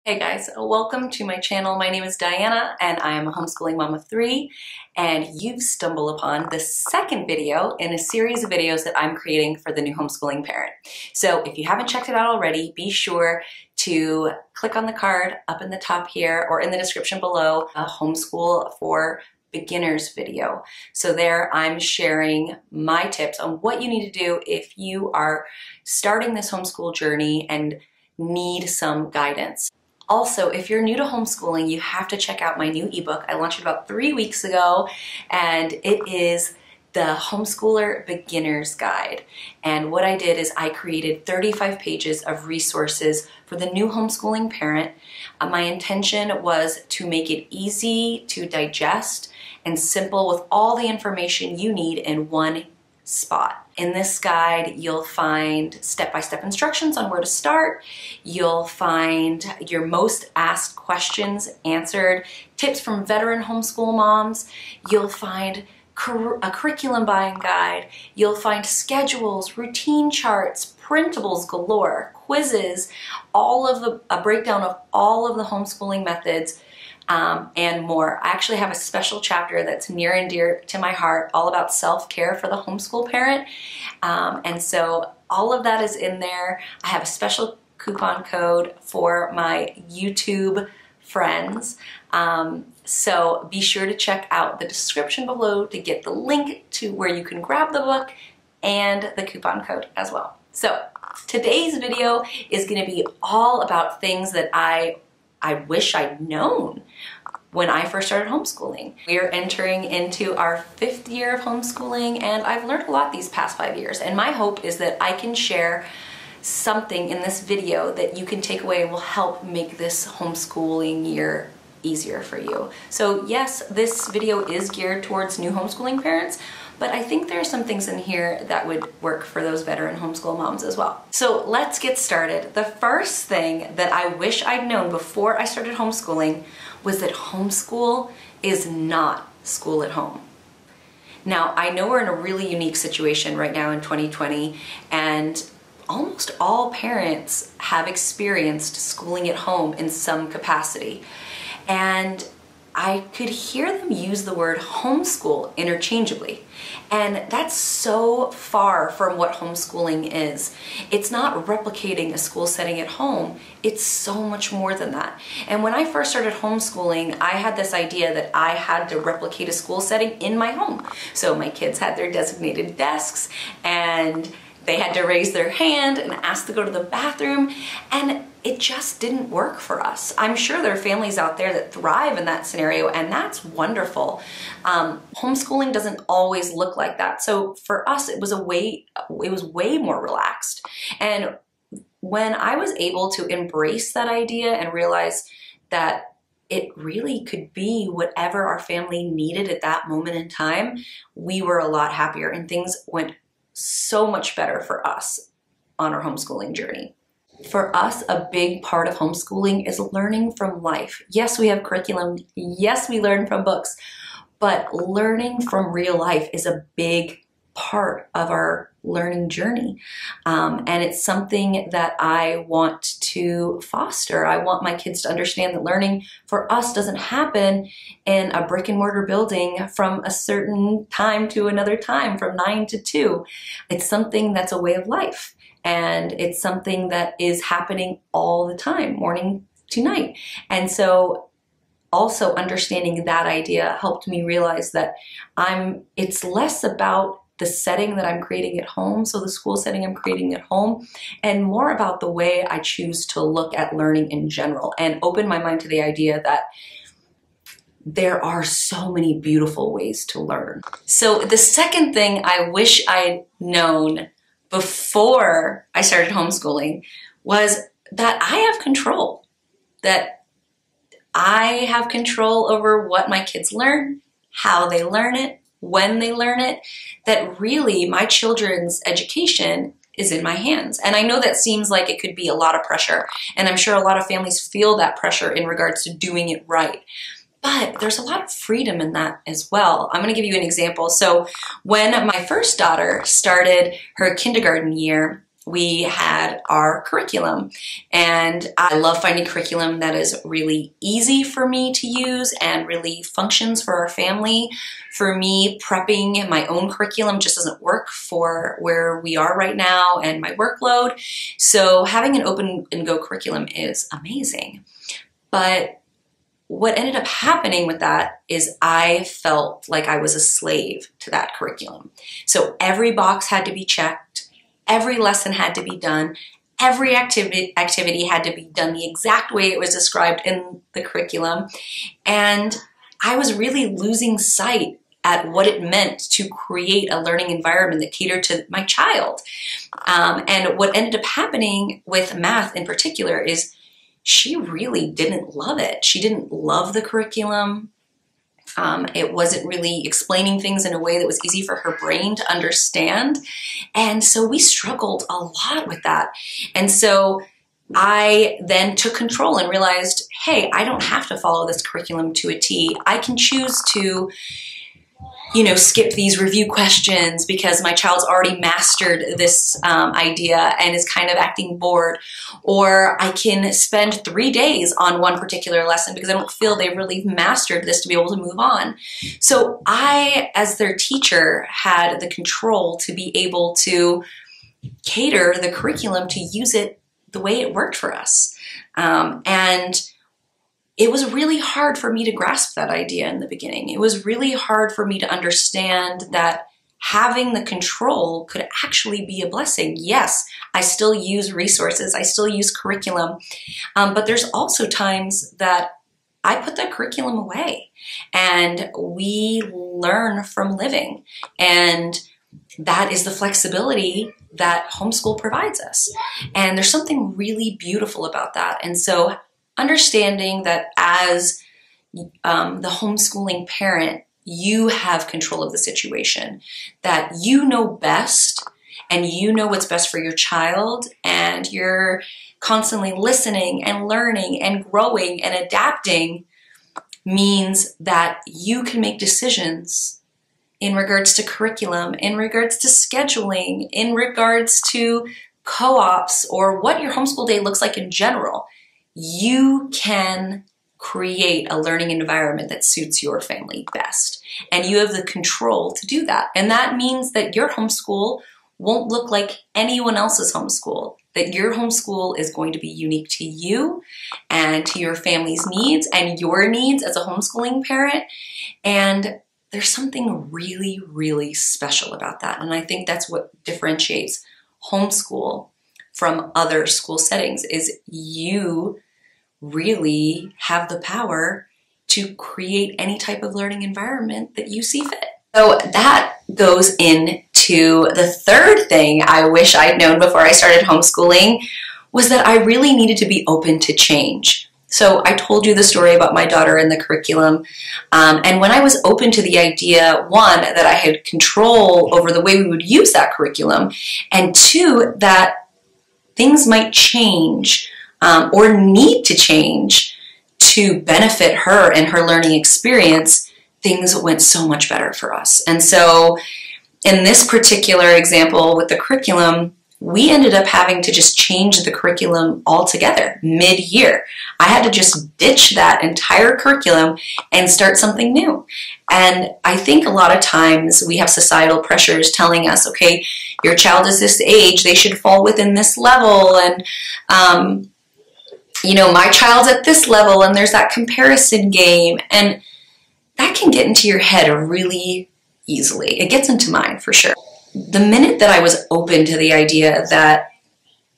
Hey guys, welcome to my channel. My name is Diana and I am a homeschooling mom of 3, and you've stumbled upon the second video in a series of videos that I'm creating for the new homeschooling parent. So if you haven't checked it out already, be sure to click on the card up in the top here or in the description below, a homeschool for beginners video. So there I'm sharing my tips on what you need to do if you are starting this homeschool journey and need some guidance. Also, if you're new to homeschooling, you have to check out my new ebook. I launched it about 3 weeks ago, and it is the Homeschooler Beginner's Guide. And what I did is I created 35 pages of resources for the new homeschooling parent. My intention was to make it easy to digest and simple with all the information you need in one spot. In this guide, you'll find step-by-step instructions on where to start. You'll find your most asked questions answered, tips from veteran homeschool moms. You'll find a curriculum buying guide. You'll find schedules, routine charts, printables galore, quizzes, a breakdown of all of the homeschooling methods, and more. I actually have a special chapter that's near and dear to my heart, all about self-care for the homeschool parent. And so all of that is in there. I have a special coupon code for my YouTube friends. So be sure to check out the description below to get the link to where you can grab the book and the coupon code as well. So today's video is going to be all about things that I wish I'd known when I first started homeschooling. We are entering into our 5th year of homeschooling, and I've learned a lot these past 5 years. And my hope is that I can share something in this video that you can take away and will help make this homeschooling year easier for you. So yes, this video is geared towards new homeschooling parents, but I think there are some things in here that would work for those veteran homeschool moms as well. So let's get started. The first thing that I wish I'd known before I started homeschooling was that homeschool is not school at home. Now, I know we're in a really unique situation right now in 2020, and almost all parents have experienced schooling at home in some capacity. And I could hear them use the word homeschool interchangeably. And that's so far from what homeschooling is. It's not replicating a school setting at home. It's so much more than that. And when I first started homeschooling, I had this idea that I had to replicate a school setting in my home. So my kids had their designated desks, and they had to raise their hand and ask to go to the bathroom, and it just didn't work for us. I'm sure there are families out there that thrive in that scenario, and that's wonderful. Homeschooling doesn't always look like that. So for us, it was way more relaxed. And when I was able to embrace that idea and realize that it really could be whatever our family needed at that moment in time, we were a lot happier, and things went so much better for us on our homeschooling journey. For us, a big part of homeschooling is learning from life. Yes, we have curriculum. Yes, we learn from books, but learning from real life is a big part of our learning journey. And it's something that I want to foster. I want my kids to understand that learning for us doesn't happen in a brick and mortar building from a certain time to another time, from 9 to 2. It's something that's a way of life. And it's something that is happening all the time, morning to night. And so also understanding that idea helped me realize that it's less about the setting that I'm creating at home, so the school setting I'm creating at home, and more about the way I choose to look at learning in general, and open my mind to the idea that there are so many beautiful ways to learn. So the second thing I wish I'd known before I started homeschooling was that I have control, that I have control over what my kids learn, how they learn it, when they learn it, that really my children's education is in my hands. And I know that seems like it could be a lot of pressure, and I'm sure a lot of families feel that pressure in regards to doing it right. But there's a lot of freedom in that as well. I'm going to give you an example. So when my first daughter started her kindergarten year, we had our curriculum. And I love finding curriculum that is really easy for me to use and really functions for our family. For me, prepping my own curriculum just doesn't work for where we are right now and my workload. So having an open and go curriculum is amazing. But what ended up happening with that is I felt like I was a slave to that curriculum. So every box had to be checked. Every lesson had to be done. Every activity had to be done the exact way it was described in the curriculum. And I was really losing sight at what it meant to create a learning environment that catered to my child. And what ended up happening with math in particular is she really didn't love it. She didn't love the curriculum. It wasn't really explaining things in a way that was easy for her brain to understand. And so we struggled a lot with that. And so I then took control and realized, hey, I don't have to follow this curriculum to a T. I can choose to, skip these review questions because my child's already mastered this idea and is kind of acting bored. Or I can spend 3 days on one particular lesson because I don't feel they've really mastered this to be able to move on. So I, as their teacher, had the control to be able to cater the curriculum to use it the way it worked for us. And it was really hard for me to grasp that idea in the beginning. It was really hard for me to understand that having the control could actually be a blessing. Yes, I still use resources, I still use curriculum, but there's also times that I put that curriculum away and we learn from living. And that is the flexibility that homeschool provides us. And there's something really beautiful about that. And so understanding that as the homeschooling parent, you have control of the situation, that you know best and you know what's best for your child, and you're constantly listening and learning and growing and adapting, means that you can make decisions in regards to curriculum, in regards to scheduling, in regards to co-ops, or what your homeschool day looks like in general. You can create a learning environment that suits your family best. And you have the control to do that. And that means that your homeschool won't look like anyone else's homeschool, that your homeschool is going to be unique to you and to your family's needs and your needs as a homeschooling parent. And there's something really, really special about that. And I think that's what differentiates homeschool from other school settings, is you really have the power to create any type of learning environment that you see fit. So that goes into the third thing I wish I'd known before I started homeschooling, was that I really needed to be open to change. So I told you the story about my daughter and the curriculum. And when I was open to the idea, one, that I had control over the way we would use that curriculum, and two, that things might change or need to change to benefit her and her learning experience, things went so much better for us. And so in this particular example with the curriculum, we ended up having to just change the curriculum altogether mid-year. I had to just ditch that entire curriculum and start something new. And I think a lot of times we have societal pressures telling us, okay, your child is this age, they should fall within this level, and my child's at this level, and there's that comparison game, and that can get into your head really easily. It gets into mine for sure. The minute that I was open to the idea that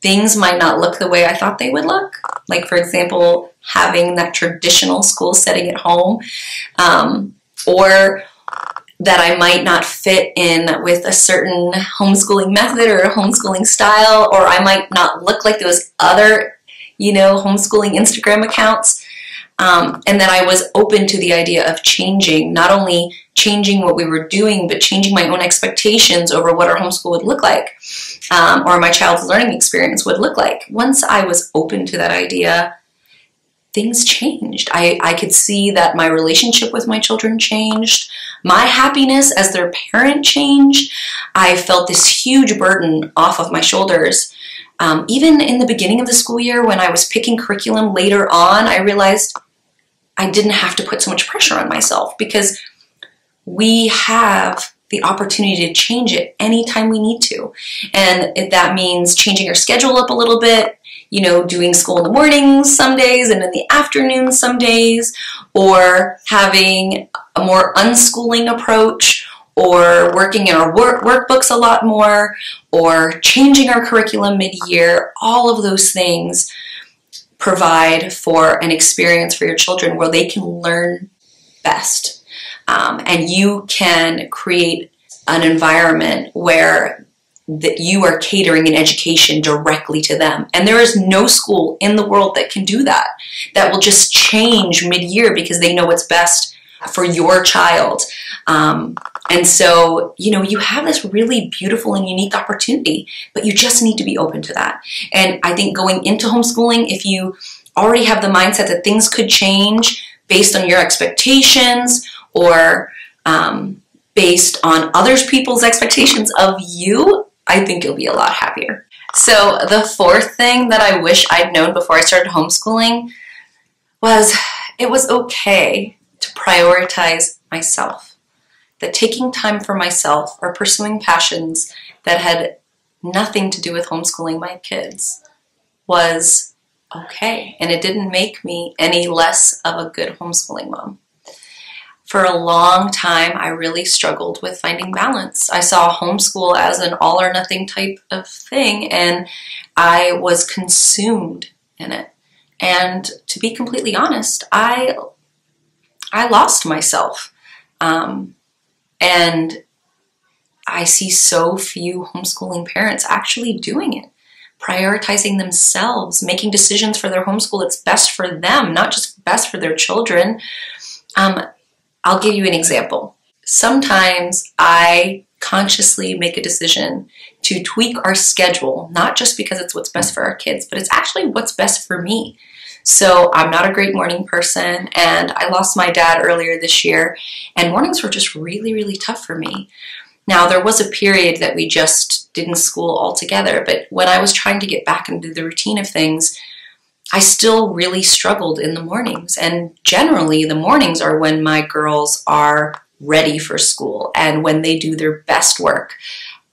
things might not look the way I thought they would look, like for example, having that traditional school setting at home, or that I might not fit in with a certain homeschooling method or a homeschooling style, or I might not look like those other, homeschooling Instagram accounts, and that I was open to the idea of changing, not only changing what we were doing, but changing my own expectations over what our homeschool would look like, or my child's learning experience would look like. Once I was open to that idea, things changed. I could see that my relationship with my children changed. My happiness as their parent changed. I felt this huge burden off of my shoulders Even in the beginning of the school year, when I was picking curriculum later on, I realized I didn't have to put so much pressure on myself, because we have the opportunity to change it anytime we need to. And if that means changing our schedule up a little bit, you know, doing school in the mornings some days and in the afternoons some days, or having a more unschooling approach, or working in our workbooks a lot more, or changing our curriculum mid-year, all of those things provide for an experience for your children where they can learn best. And you can create an environment where that you are catering an education directly to them. And there is no school in the world that can do that, that will just change mid-year because they know what's best for your child. And so, you know, you have this really beautiful and unique opportunity, but you just need to be open to that. And I think going into homeschooling, if you already have the mindset that things could change based on your expectations, or based on other people's expectations of you, I think you'll be a lot happier. So the fourth thing that I wish I'd known before I started homeschooling was it was okay to prioritize myself. That taking time for myself or pursuing passions that had nothing to do with homeschooling my kids was okay. And it didn't make me any less of a good homeschooling mom. For a long time, I really struggled with finding balance. I saw homeschool as an all or nothing type of thing, and I was consumed in it. And to be completely honest, I lost myself. And I see so few homeschooling parents actually doing it, prioritizing themselves, making decisions for their homeschool that's best for them, not just best for their children. I'll give you an example. Sometimes I consciously make a decision to tweak our schedule, not just because it's what's best for our kids, but it's actually what's best for me. So I'm not a great morning person, and I lost my dad earlier this year, and mornings were just really, really tough for me. Now, there was a period that we just didn't school altogether, but when I was trying to get back into the routine of things, I still really struggled in the mornings. And generally, the mornings are when my girls are ready for school and when they do their best work.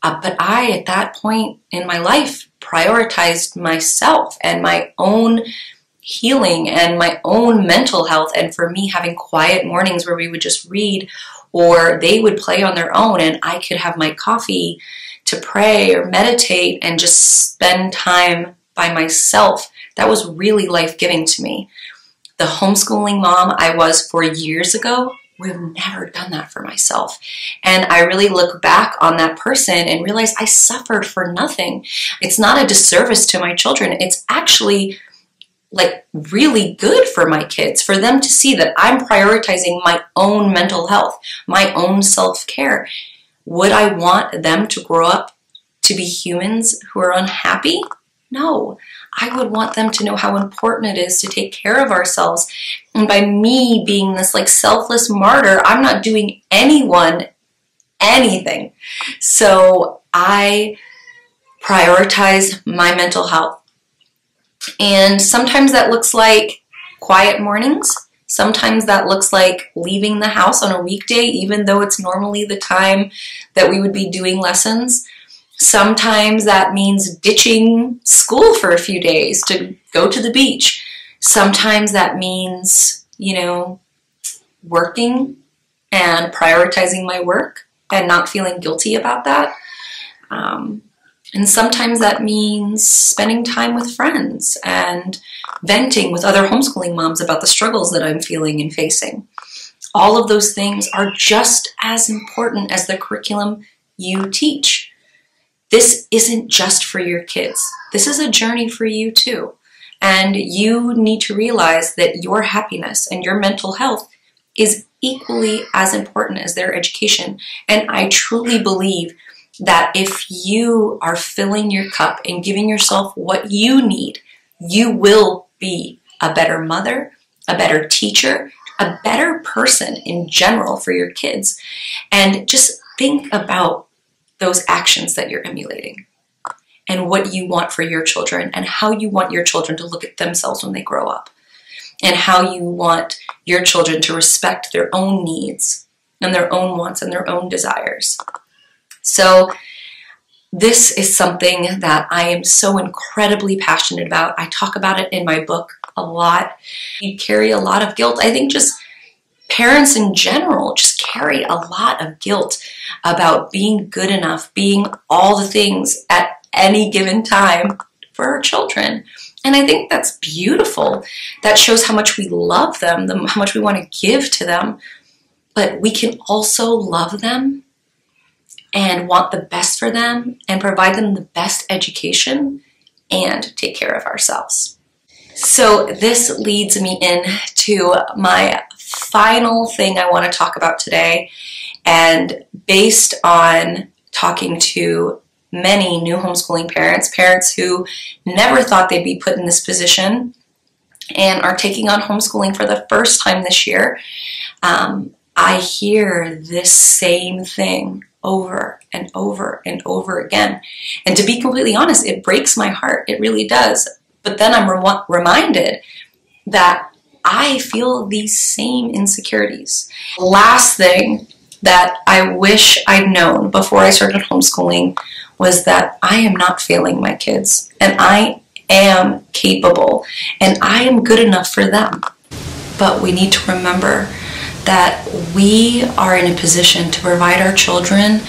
But I, at that point in my life, prioritized myself and my own healing and my own mental health. And for me, having quiet mornings where we would just read, or they would play on their own and I could have my coffee to pray or meditate and just spend time by myself, that was really life-giving to me. The homeschooling mom I was 4 years ago would have never done that for myself. And I really look back on that person and realize I suffered for nothing. It's not a disservice to my children. It's actually like really good for my kids, for them to see that I'm prioritizing my own mental health, my own self-care. Would I want them to grow up to be humans who are unhappy? No. I would want them to know how important it is to take care of ourselves. And by me being this like selfless martyr, I'm not doing anyone anything. So I prioritize my mental health. And sometimes that looks like quiet mornings. Sometimes that looks like leaving the house on a weekday, even though it's normally the time that we would be doing lessons. Sometimes that means ditching school for a few days to go to the beach. Sometimes that means, you know, working and prioritizing my work and not feeling guilty about that. And sometimes that means spending time with friends and venting with other homeschooling moms about the struggles that I'm feeling and facing. All of those things are just as important as the curriculum you teach. This isn't just for your kids. This is a journey for you too. And you need to realize that your happiness and your mental health is equally as important as their education. And I truly believe that if you are filling your cup and giving yourself what you need, you will be a better mother, a better teacher, a better person in general for your kids. And just think about those actions that you're emulating. and what you want for your children and how you want your children to look at themselves when they grow up and how you want your children to respect their own needs and their own wants and their own desires. So this is something that I am so incredibly passionate about. I talk about it in my book a lot. You carry a lot of guilt. I think just parents in general just carry a lot of guilt about being good enough, being all the things at any given time for our children. And I think that's beautiful. That shows how much we love them, how much we want to give to them. But we can also love them and want the best for them and provide them the best education and take care of ourselves. So this leads me into my final thing I want to talk about today. And based on talking to many new homeschooling parents who never thought they'd be put in this position and are taking on homeschooling for the first time this year, I hear this same thing over and over and over again. And to be completely honest, it breaks my heart. It really does. But then I'm reminded that I feel these same insecurities. Last thing that I wish I'd known before I started homeschooling was that I am not failing my kids, and I am capable, and I am good enough for them. But we need to remember that we are in a position to provide our children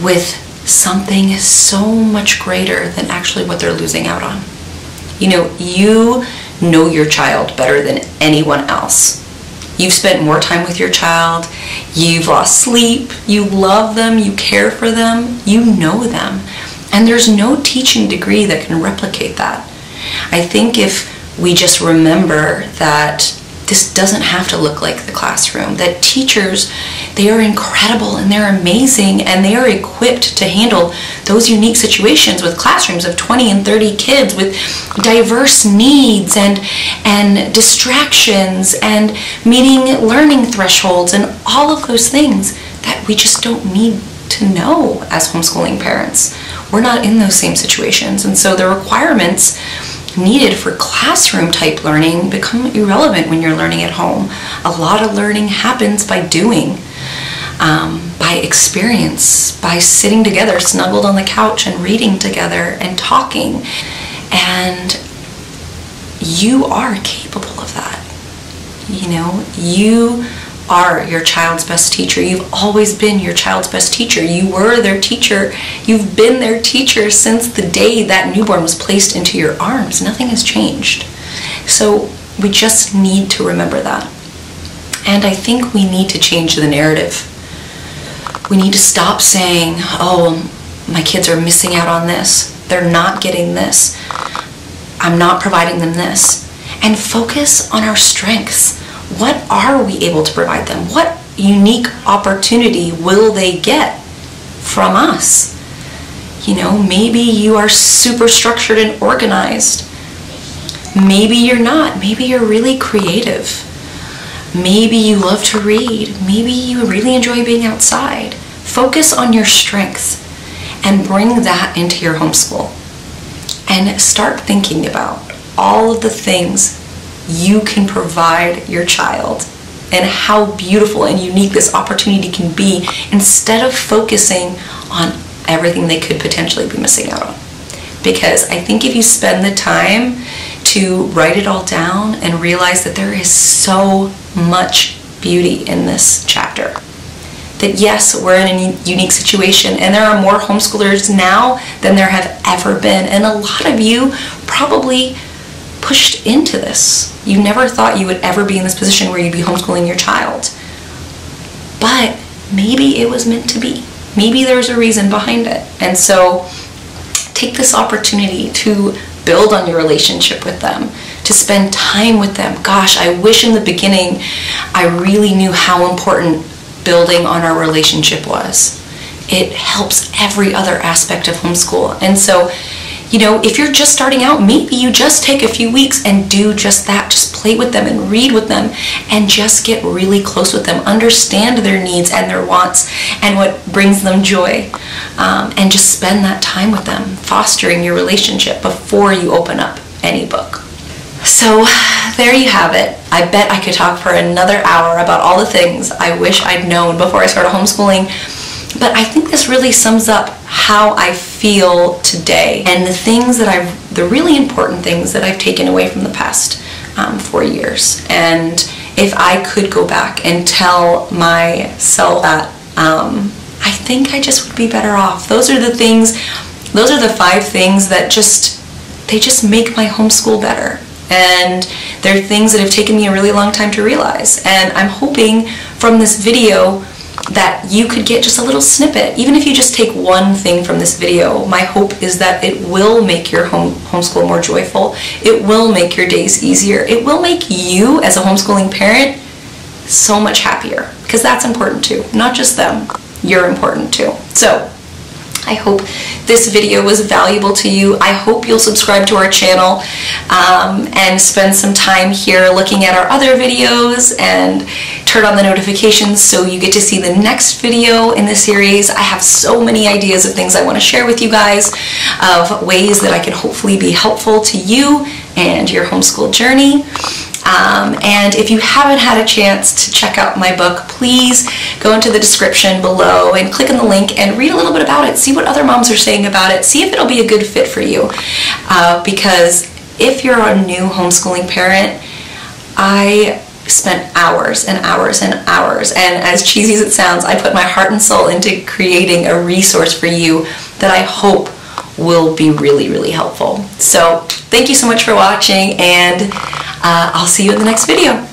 with something so much greater than actually what they're losing out on. You know your child better than anyone else. You've spent more time with your child, you've lost sleep, you love them, you care for them, you know them. And there's no teaching degree that can replicate that. I think if we just remember that this doesn't have to look like the classroom, that teachers, they are incredible and they're amazing and they are equipped to handle those unique situations with classrooms of 20 and 30 kids with diverse needs and distractions and meeting learning thresholds and all of those things that we just don't need to know as homeschooling parents. We're not in those same situations, and so the requirements needed for classroom type learning become irrelevant when you're learning at home. A lot of learning happens by doing, by experience, by sitting together, snuggled on the couch and reading together and talking. And you are capable of that. You are your child's best teacher. You've always been your child's best teacher. You were their teacher. You've been their teacher since the day that newborn was placed into your arms. Nothing has changed. So we just need to remember that. And I think we need to change the narrative. We need to stop saying, oh, my kids are missing out on this. They're not getting this. I'm not providing them this. And focus on our strengths. What are we able to provide them? What unique opportunity will they get from us? Maybe you are super structured and organized. Maybe you're not. Maybe you're really creative. Maybe you love to read. Maybe you really enjoy being outside. Focus on your strengths and bring that into your homeschool. And start thinking about all of the things you can provide your child and how beautiful and unique this opportunity can be, instead of focusing on everything they could potentially be missing out on. Because I think if you spend the time to write it all down and realize that there is so much beauty in this chapter, that yes, we're in a unique situation and there are more homeschoolers now than there have ever been, and a lot of you probably pushed into this. You never thought you would ever be in this position where you'd be homeschooling your child. But maybe it was meant to be. Maybe there's a reason behind it. And so take this opportunity to build on your relationship with them, to spend time with them. Gosh, I wish in the beginning I really knew how important building on our relationship was. It helps every other aspect of homeschool. And so if you're just starting out, maybe you just take a few weeks and do just that. Just play with them and read with them and just get really close with them, understand their needs and their wants and what brings them joy, and just spend that time with them, fostering your relationship before you open up any book. So there you have it. I bet I could talk for another hour about all the things I wish I'd known before I started homeschooling, but I think this really sums up how I feel today and the really important things that I've taken away from the past 4 years. And if I could go back and tell myself that, I think I just would be better off. Those are the 5 things that they just make my homeschool better. And they're things that have taken me a really long time to realize. And I'm hoping from this video that you could get just a little snippet. Even if you just take one thing from this video, my hope is that it will make your homeschool more joyful. It will make your days easier. It will make you as a homeschooling parent so much happier, because that's important too. Not just them, you're important too. So I hope this video was valuable to you. I hope you'll subscribe to our channel and spend some time here looking at our other videos and turn on the notifications so you get to see the next video in the series. I have so many ideas of things I want to share with you guys, of ways that I can hopefully be helpful to you and your homeschool journey. And if you haven't had a chance to check out my book, please go into the description below and click on the link and read a little bit about it. See what other moms are saying about it. See if it'll be a good fit for you. Because if you're a new homeschooling parent, I spent hours and hours and hours, and as cheesy as it sounds, I put my heart and soul into creating a resource for you that I hope will be really, really helpful. So thank you so much for watching, and I'll see you in the next video.